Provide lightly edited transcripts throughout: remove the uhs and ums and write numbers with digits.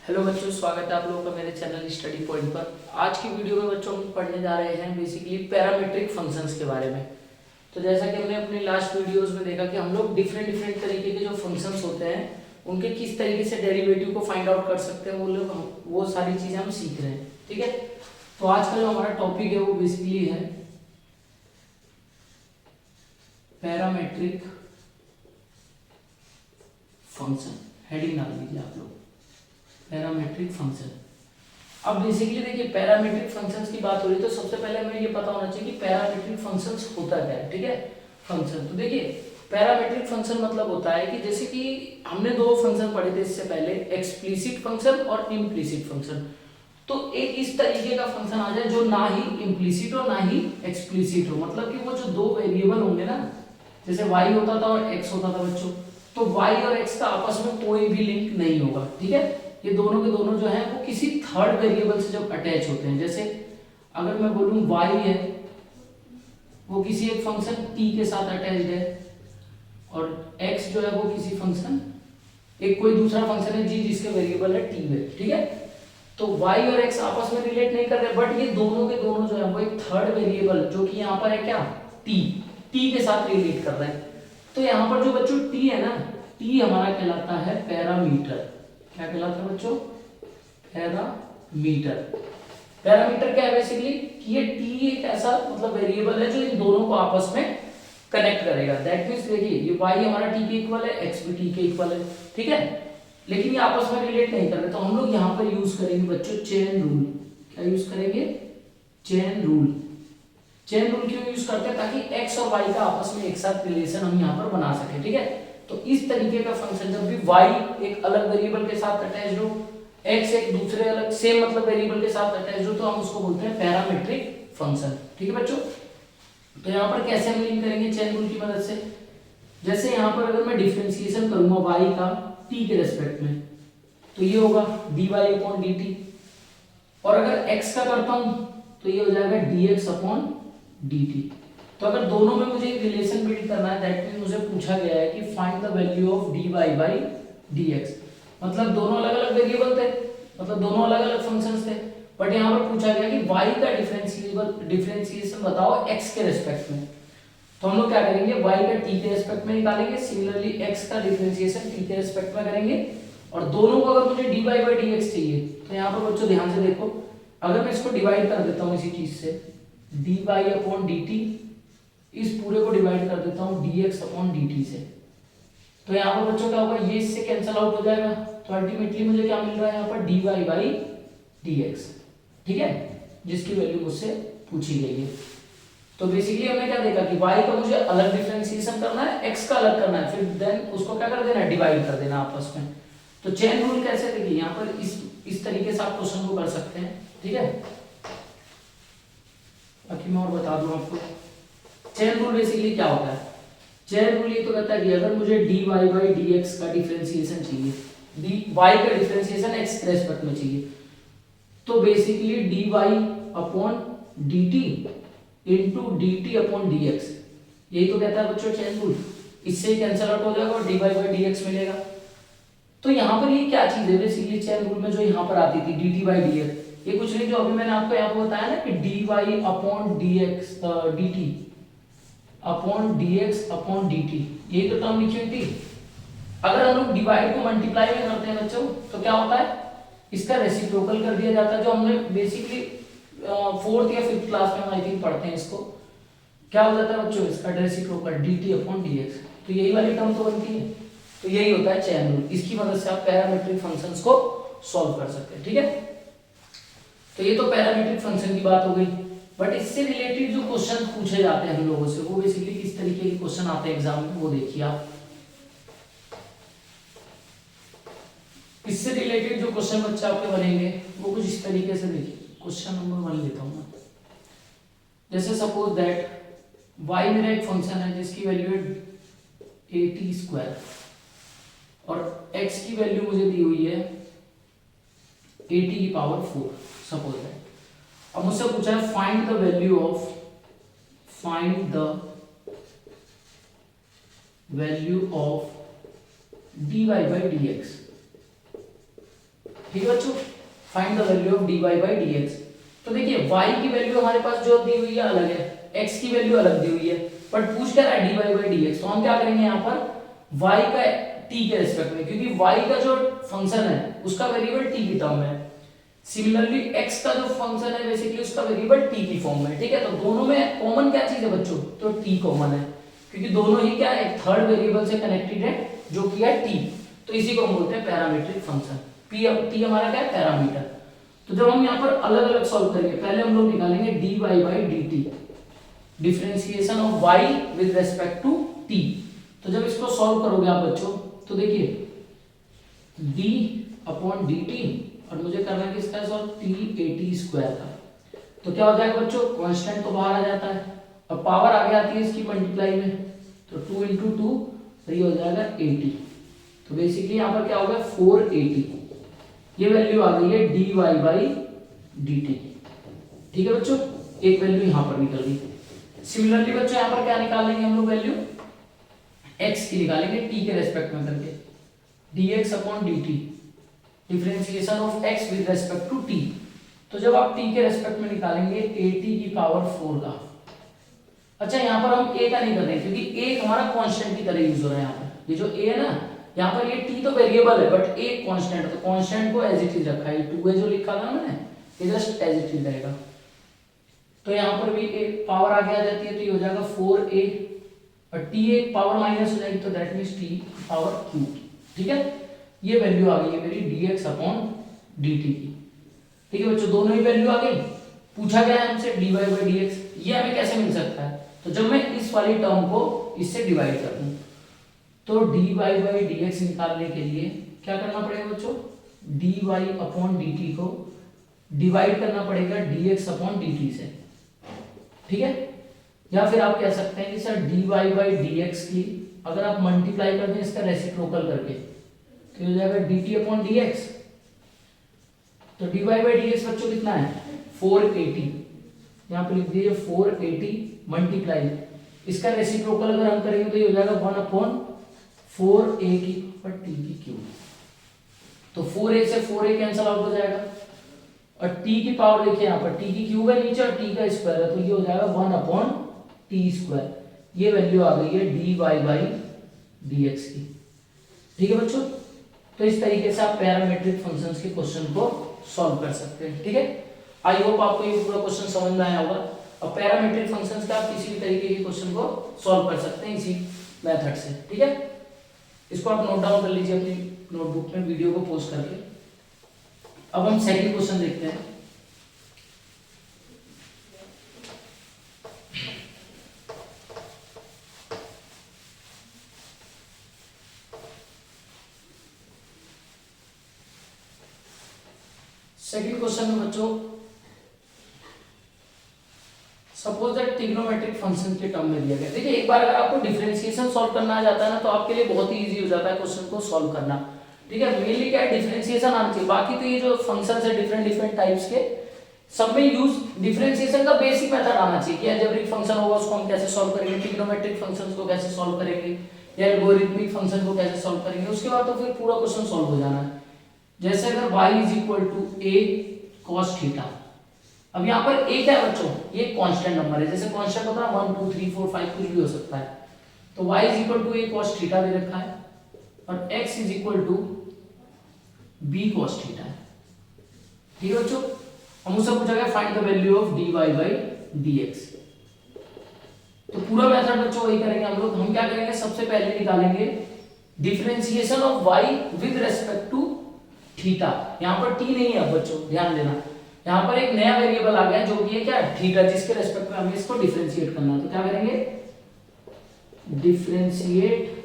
Hello बच्चों, स्वागत है आप लोगों का मेरे चैनल स्टडी पॉइंट पर। आज की वीडियो में बच्चों हम पढ़ने जा रहे हैं बेसिकली पैरामीट्रिक फंक्शंस के बारे में। तो जैसा कि हमने अपनी लास्ट वीडियोस में देखा कि हम लोग डिफरेंट डिफरेंट तरीके के जो फंक्शंस होते हैं उनके किस तरीके से डेरिवेटिव को फाइंड आउट कर सकते हैं, वो सारी चीज़ें हम सीख रहे हैं। ठीक है, तो आज का जो हमारा टॉपिक है वो बेसिकली है पैरामीट्रिक फंक्शन। हेडिंग डाल दीजिए आप लोग, पैरामीट्रिक फंक्शन। अब बेसिकली देखिए, पैरामीट्रिक फंक्शंस की बात हो रही है तो सबसे पहले हमें ये पता होना चाहिए कि पैरामीट्रिक फंक्शंस होता क्या है। ठीक है, फंक्शन तो देखिए, पैरामीट्रिक फंक्शन मतलब होता है कि जैसे कि हमने दो फंक्शन पढ़े थे इससे पहले, एक्सप्लिसिट फंक्शन और इम्प्लिसिट फंक्शन। तो एक इस तरीके का फंक्शन आ जाए जो ना ही इम्प्लिसिट हो ना ही एक्सप्लिसिट हो, मतलब कि वो जो दो वेरिएबल होंगे ना, जैसे y होता था और x होता था बच्चों, तो y और x का आपस में कोई भी लिंक नहीं होगा। ठीक है, ये दोनों के दोनों जो है वो किसी थर्ड वेरिएबल से जब अटैच होते हैं, जैसे अगर मैं बोलूं y है वो किसी एक फंक्शन t के साथ अटैच्ड है और x जो है वो किसी फंक्शन, एक कोई दूसरा फंक्शन है g जिसके वेरिएबल है t है। ठीक है, तो y और x आपस में रिलेट नहीं कर रहे, बट ये दोनों के दोनों जो है वो एक थर्ड वेरिएबल जो कि यहाँ पर है क्या, t के साथ रिलेट कर रहे हैं। तो यहाँ पर जो बच्चों t है ना, t हमारा कहलाता है पैरामीटर। क्या कहलाता है बच्चों? पैरामीटर। पैरामीटर क्या है बेसिकली कि ये t एक ऐसा मतलब वेरिएबल है जो इन दोनों को आपस में कनेक्ट करेगा। दैट मींस देखिए, ये y हमारा t के इक्वल है, x भी t के इक्वल है। ठीक है, लेकिन ये आपस में रिलेट नहीं कर रहे, तो हम लोग यहाँ पर यूज करेंगे बच्चों चेन रूल। क्या यूज करेंगे? Chain rule. चेन रूल क्यों यूज करते हैं? ताकि x और y का आपस में एक साथ रिलेशन हम यहाँ पर बना सके। ठीक है, तो इस तरीके का फंक्शन जब भी y एक अलग वेरिएबल के साथ अटैच्ड हो, x एक दूसरे अलग सेम मतलब वेरिएबल के साथ अटैच्ड हो, तो हम उसको बोलते हैं पैरामीट्रिक फंक्शन। ठीक है बच्चों, तो यहाँ पर कैसे हम लिंक करेंगे चेन रूल की मदद से? जैसे यहाँ पर अगर मैं डिफरेंशिएशन करूंगा y का t के रेस्पेक्ट में, तो ये होगा dy अपॉन dt, और अगर x का करता हूं तो ये हो जाएगा dx अपॉन dt। तो अगर दोनों में मुझे एक रिलेशन बिल्ड करना है, दैट मींस मुझे पूछा गया है कि find the value of dy by dx, मतलब दोनों अलग अलग वेरिएबल थे, मतलब दोनों अलग अलग फंक्शंस थे, बट यहाँ पर पूछा गया कि y का डिफरेंशिएशन बताओ x के रेस्पेक्ट में। तो हम लोग क्या करेंगे, y का t के रेस्पेक्ट में निकालेंगे, सिमिलरली x का डिफरेंशिएशन t के रेस्पेक्ट में करेंगे, और दोनों को अगर मुझे dy बाय dx चाहिए तो यहाँ पर बच्चों ध्यान से देखो, अगर मैं इसको डिवाइड कर देता हूँ इसी चीज से, dy अपॉन dt, इस पूरे को डिवाइड कर देता हूँ dx अपॉन dt से, तो यहाँ पर बच्चों क्या होगा, ये इससे कैंसिल आउट हो जाएगा, तो अल्टीमेटली मुझे क्या मिल रहा है यहाँ पर dy बाई dx। ठीक है, जिसकी वैल्यू मुझसे पूछी गई है। तो बेसिकली हमने क्या देखा कि y का मुझे अलग डिफरेंशिएशन करना है, x का अलग करना है, फिर देन उसको क्या कर देना है, डिवाइड कर देना आपस में। तो चेन रूल कैसे देखिए, यहाँ पर इस तरीके से आप क्वेश्चन को कर सकते हैं। ठीक है, बाकी मैं और बता दूं आपको, चेन रूल बेसिकली क्या होता है? चेन रूल ये तो कहता है कि अगर मुझे dy बाई dx का डिफरेंशिएशन चाहिए, y का डिफरेंशिएशन x के रेस्पेक्ट में चाहिए, तो basically dy upon dt into dt upon dx, यही तो कहता है बच्चों चेन रूल। इससे कैंसिल आउट हो जाएगा और dy बाई dx मिलेगा। तो यहाँ पर ये क्या चीज है बेसिकली चेन रूल में जो यहाँ पर आती थी dt बाई dx, ये कुछ नहीं, जो अभी मैंने आपको यहाँ पर बताया ना कि dy upon dx dt upon dx upon dt, यही तो टर्म लिखी हुई थी। अगर हम लोग डिवाइड को मल्टीप्लाई में करते हैं बच्चों, तो क्या होता है, इसका रेसिप्रोकल कर दिया जाता है, जो हमने बेसिकली फोर्थ या फिफ्थ क्लास में आई थिंक पढ़ते हैं इसको। क्या हो जाता है बच्चों, इसका रेसिप्रोकल dt अपॉन dx, तो यही वाली टर्म तो बनती है। तो यही होता है चेन रूल, इसकी मदद से आप पैरामीट्रिक फंक्शंस को सॉल्व कर सकते हैं। ठीक है, तो ये तो पैरामीट्रिक फंक्शन की बात हो गई, बट इससे रिलेटेड जो क्वेश्चन पूछे जाते हैं हम लोगों से, वो बेसिकली किस तरीके के क्वेश्चन आते हैं एग्जाम में, वो देखिए आप। इससे रिलेटेड जो क्वेश्चन बच्चे आपके बनेंगे वो कुछ इस तरीके से देखिए। क्वेश्चन नंबर 1 लेता हूं मैं, जैसे सपोज दैट y मेरा एक फंक्शन है जिसकी वैल्यू है at स्क्वायर, और x की वैल्यू मुझे दी हुई है at की पावर 4, सपोज दैट। अब मुझसे पूछा है find the value of dy by dx। ठीक है बच्चों, find the value of dy by dx। तो देखिए y की वैल्यू हमारे पास जो दी हुई है अलग है, x की वैल्यू अलग दी हुई है, बट पूछ क्या रहा है dy बाई dx। तो हम क्या करेंगे यहाँ पर y का t के रिस्पेक्ट में, क्योंकि y का जो फंक्शन है उसका वेरिएबल t की टर्म है, सिमिलरली x का जो फंक्शन है बेसिकली उसका वेरिएबल t की फॉर्म में। ठीक है, तो दोनों में कॉमन क्या चीज है बच्चों, तो t कॉमन है, क्योंकि दोनों ही क्या है, एक थर्ड वेरिएबल से कनेक्टेड है जो कि है t। तो इसी को हम बोलते हैं पैरामीट्रिक फंक्शन। t हमारा क्या है, पैरामीटर। तो जब हम यहाँ पर अलग अलग सॉल्व करेंगे, पहले हम लोग निकालेंगे dy by dt, differentiation of y with respect to t। तो जब इसको सॉल्व करोगे आप बच्चों, तो देखिए d अपॉन dt, और मुझे करना है किसका सॉल्व, t at स्क्वायर का। तो क्या हो जाएगा बच्चों, कांस्टेंट तो बाहर आ जाता है और पावर आगे आती है इसकी मल्टीप्लाई में, तो 2 × 2 तो ये हो जाएगा 80। तो बेसिकली यहाँ पर क्या हो गया 480, ये वैल्यू आ गई है dy बाई dt। ठीक है बच्चों, एक वैल्यू यहाँ पर निकल गई। सिमिलरली बच्चों यहाँ पर क्या निकालेंगे हम लोग, वैल्यू x की निकालेंगे t के रेस्पेक्ट में करके, dx upon dt, differentiation of x with respect to t। तो जब आप t के रेस्पेक्ट में निकालेंगे 80 की पावर 4 का। अच्छा यहाँ पर हम a का नहीं कर रहे हैं, क्योंकि a हमारा कांस्टेंट की तरह यूज हो रहा है यहाँ पर। ये जो a है ना, यहाँ पर ये t तो वेरिएबल है, बट a कांस्टेंट, तो कांस्टेंट को एज इट इज रखा है। 2a जो लिखा था मैंने, ये जस्ट एज इट इज रहेगा। तो यहाँ पर भी एक पावर आगे आ जाती है, तो ये हो जाएगा 4a, और t एक पावर माइनस हो जाएगी, तो that means t power q। ठीक है, ये वैल्यू आ गई है मेरी dx अपॉन dt की। ठीक है बच्चों, दोनों ही वैल्यू आ गई। पूछा गया है हमसे dy बाई dx, ये हमें कैसे मिल सकता है, तो जब मैं इस वाली टर्म को इससे डिवाइड कर दूं, तो dy बाई dx निकालने के लिए क्या करना पड़ेगा बच्चों, dy अपॉन dt को डिवाइड करना पड़ेगा dx अपॉन dt से। ठीक है, या फिर आप कह सकते हैं कि सर dy बाई dx की अगर आप मल्टीप्लाई कर दें इसका रेसिप्रोकल करके, तो हो जाएगा dt अपॉन dx। तो dy बाई dx बच्चों कितना है, 480, यहाँ पे लिख दीजिए 480 मल्टीप्लाई, इसका रेसिप्रोकल अगर हम करेंगे तो ये हो जाएगा 1 अपॉन 4a की पावर t की क्यूब। तो 4a से 4a कैंसिल आउट हो जाएगा, और t की पावर देखिए यहाँ पर t की क्यूब है नीचे और t का स्क्वायर है, तो ये हो जाएगा 1 अपॉन t स्क्वायर। ये वैल्यू आ गई है dy बाई dx की। ठीक है बच्चों, तो इस तरीके से आप पैरामीट्रिक फंक्शंस के क्वेश्चन को सॉल्व कर सकते हैं। ठीक है, आई होप आपको ये पूरा क्वेश्चन समझ में आया होगा। और पैरामीट्रिक फंक्शंस का आप किसी भी तरीके के क्वेश्चन को सॉल्व कर सकते हैं इसी मेथड से। ठीक है, इसको आप नोट डाउन कर लीजिए अपनी नोटबुक में वीडियो को पॉज करके। अब हम सेकंड क्वेश्चन देखते हैं। सेकंड क्वेश्चन में बच्चों, सपोज दैट ट्रिग्नोमेट्रिक फंक्शन के टर्म में दिया गया। देखिए एक बार अगर आपको डिफरेंशिएशन सॉल्व करना आ जाता है ना, तो आपके लिए बहुत ही इजी हो जाता है क्वेश्चन को सॉल्व करना। ठीक है, मेनली क्या है, डिफरेंशिएशन आना चाहिए। बाकी तो ये जो फंक्शंस है डिफरेंट डिफरेंट टाइप्स के, सब में यूज डिफरेंशिएशन का बेसिक मेथड आना चाहिए कि अलजेब्रिक फंक्शन होगा उसको हम कैसे सॉल्व करेंगे, ट्रिग्नोमेट्रिक फंक्शंस को कैसे सॉल्व करेंगे, या एल्गोरिथमिक फंक्शन को कैसे सॉल्व करेंगे। उसके बाद तो फिर पूरा क्वेश्चन सॉल्व हो जाना है। जैसे अगर y = a cos थीटा, अब यहाँ पर a क्या है बच्चों, ये कांस्टेंट नंबर है। जैसे कांस्टेंट होता है 1 2 3 4 5 कुछ भी हो सकता है। तो y = a cos थीटा दे रखा है, और x = b cos थीटा है। ठीक है बच्चों, हम उससे पूछा गया find the value of dy by dx। तो पूरा मेथड बच्चों वही करेंगे हम लोग। हम क्या करेंगे, सबसे पहले निकालेंगे differentiation of y with respect to theta. यहाँ पर t नहीं है बच्चों, ध्यान देना, यहाँ पर एक नया वेरिएबल आ गया जो कि है क्या, थीटा, जिसके रेस्पेक्ट में हमें इसको डिफरेंशिएट करना है। तो क्या करेंगे, differentiate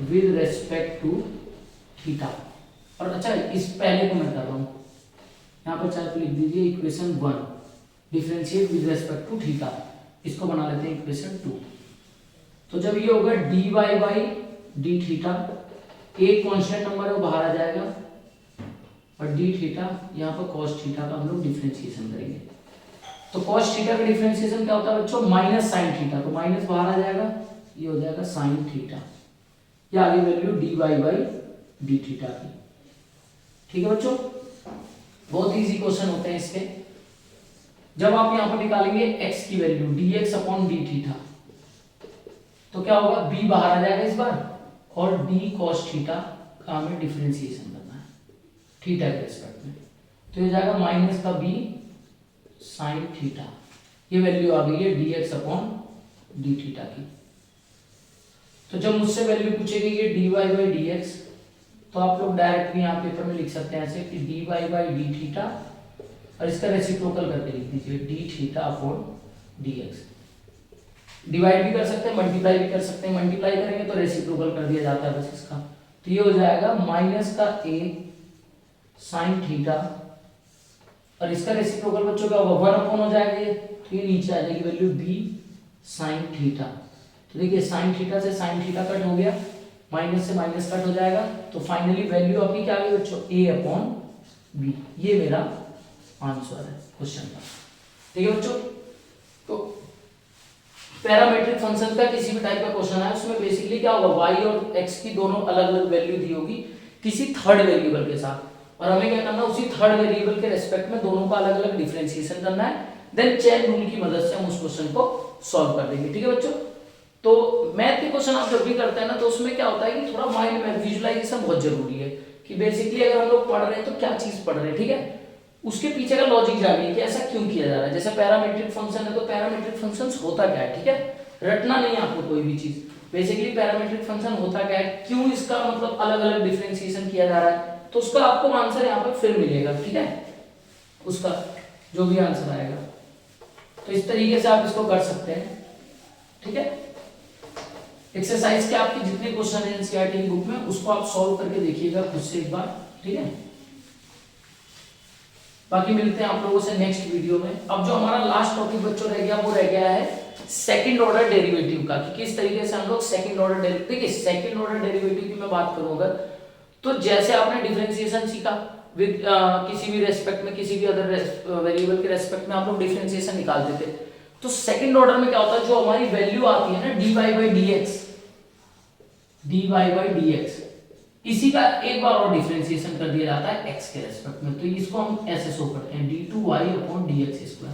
with respect to theta. और अच्छा इस पहले को मैं कर रहा हूं, यहाँ पर चाहे तो लिख दीजिए equation 1, differentiate with respect to theta. इसको बना लेते हैं इक्वेशन 2। तो जब ये होगा dy बाई डी थीटा, एक कांस्टेंट नंबर है वो बाहर आ जाएगा, और डी थीटा यहाँ पर cos थीटा का हम लोग डिफरेंशिएशन करेंगे। तो cos थीटा का डिफरेंशिएशन क्या होता है बच्चों, माइनस साइन थीटा, तो माइनस बाहर आ जाएगा, ये हो जाएगा साइन थीटा। ये आगे value dy by D theta की। ठीक है बच्चों, बहुत इजी क्वेश्चन होते हैं इसके। जब आप यहां पर निकालेंगे x की value dx upon D theta, तो क्या होगा, b बाहर आ जाएगा इस बार, और d cos थीटा का हमें डिफरेंशिएशन करना है थीटा के रिस्पेक्ट में, तो ये जाएगा माइनस का b sin थीटा। ये वैल्यू आ गई है dx अपॉन डी थीटा की। तो जब मुझसे वैल्यू पूछेगी ये dy बाई dx, तो आप लोग डायरेक्ट भी यहाँ पेपर में लिख सकते हैं ऐसे कि dy बाई डी थीटा, और इसका रेसिप्रोकल करके लिख दीजिए D theta upon dx। Divide भी कर सकते हैं, मल्टीप्लाई भी कर सकते हैं, मल्टीप्लाई करेंगे तो रेसिप्रोकल कर दिया जाता है बस इसका। तो ये हो जाएगा माइनस का a sin थीटा, और इसका रेसिप्रोकल बच्चों क्या होगा, 1 अपॉन हो जाएगा ये, तो ये नीचे आ जाएगी वैल्यू b sin थीटा। तो देखिए sin थीटा से sin थीटा कट हो गया, माइनस से माइनस कट हो जाएगा, तो फाइनली वैल्यू आपकी क्या आ गई बच्चों, a अपॉन b। ये मेरा आंसर है क्वेश्चन का। ठीक है बच्चों, तो पैरामीट्रिक फंक्शन का किसी भी टाइप का क्वेश्चन है उसमें बेसिकली क्या होगा, y और x की दोनों अलग अलग वैल्यू दी होगी किसी थर्ड वेरिएबल के साथ, और हमें क्या करना है, उसी थर्ड वेरिएबल के रेस्पेक्ट में दोनों का अलग अलग डिफरेंशिएशन करना है, देन चेन रूल की मदद से हम उस क्वेश्चन को सॉल्व कर देंगे। ठीक है बच्चों, तो मैथ के क्वेश्चन आप जब भी करते हैं ना, तो उसमें क्या होता है कि थोड़ा माइंड में विजुअलाइजेशन बहुत जरूरी है, कि बेसिकली अगर हम लोग पढ़ रहे हैं तो क्या चीज पढ़ रहे हैं, ठीक है, उसके पीछे का लॉजिक जानिए कि ऐसा क्यों किया जा रहा है। जैसे पैरामीट्रिक फंक्शन है तो पैरामीट्रिक फंक्शंस होता क्या है, ठीक है, रटना नहीं है आपको कोई भी चीज। बेसिकली पैरामीट्रिक फंक्शन होता क्या है, क्यों इसका मतलब अलग अलग डिफरेंशिएशन किया जा रहा है, तो उसका आपको आंसर यहाँ पर फिर मिलेगा। ठीक है, उसका जो भी आंसर आएगा, तो इस तरीके से आप इसको कर सकते हैं। ठीक है, एक्सरसाइज के आपके जितने क्वेश्चन है एनसीईआरटी की बुक में, उसको आप सॉल्व करके देखिएगा खुद से एक बार। ठीक है, बाकी मिलते हैं आप लोगों से नेक्स्ट वीडियो में। अब जो हमारा लास्ट टॉपिक बच्चों रह गया, वो रह गया है सेकंड ऑर्डर डेरिवेटिव का, कि किस तरीके से हम लोग सेकंड ऑर्डर डेरिवेटिव, देखिए सेकंड ऑर्डर डेरिवेटिव की मैं बात करूं अगर, तो जैसे आपने डिफरेंशिएशन सीखा विद किसी भी रेस्पेक्ट में, किसी भी अदर वेरिएबल के रेस्पेक्ट में आप लोग डिफरेंशिएशन निकालते थे, तो सेकंड ऑर्डर में क्या होता है, जो हमारी वैल्यू आती है ना dy बाई dx, इसी का एक बार और डिफरेंशिएशन कर दिया जाता है x के रेस्पेक्ट में, तो इसको हम ऐसे शो करते हैं d2y अपॉन dx²।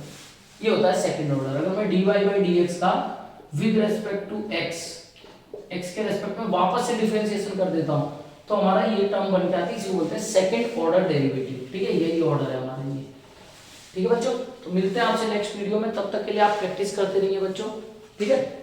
ये होता है सेकंड ऑर्डर। अगर मैं dy बाई dx का विद रेस्पेक्ट टू x के रेस्पेक्ट में वापस से डिफरेंशिएशन कर देता हूं, तो हमारा ये टर्म बन के आती है, इसे बोलते हैं सेकंड ऑर्डर डेरिवेटिव। ठीक है, यही ऑर्डर है हमारा ये। ठीक है बच्चों, तो मिलते हैं आपसे नेक्स्ट वीडियो में, तब तक के लिए आप प्रैक्टिस करते रहिए बच्चों। ठीक है।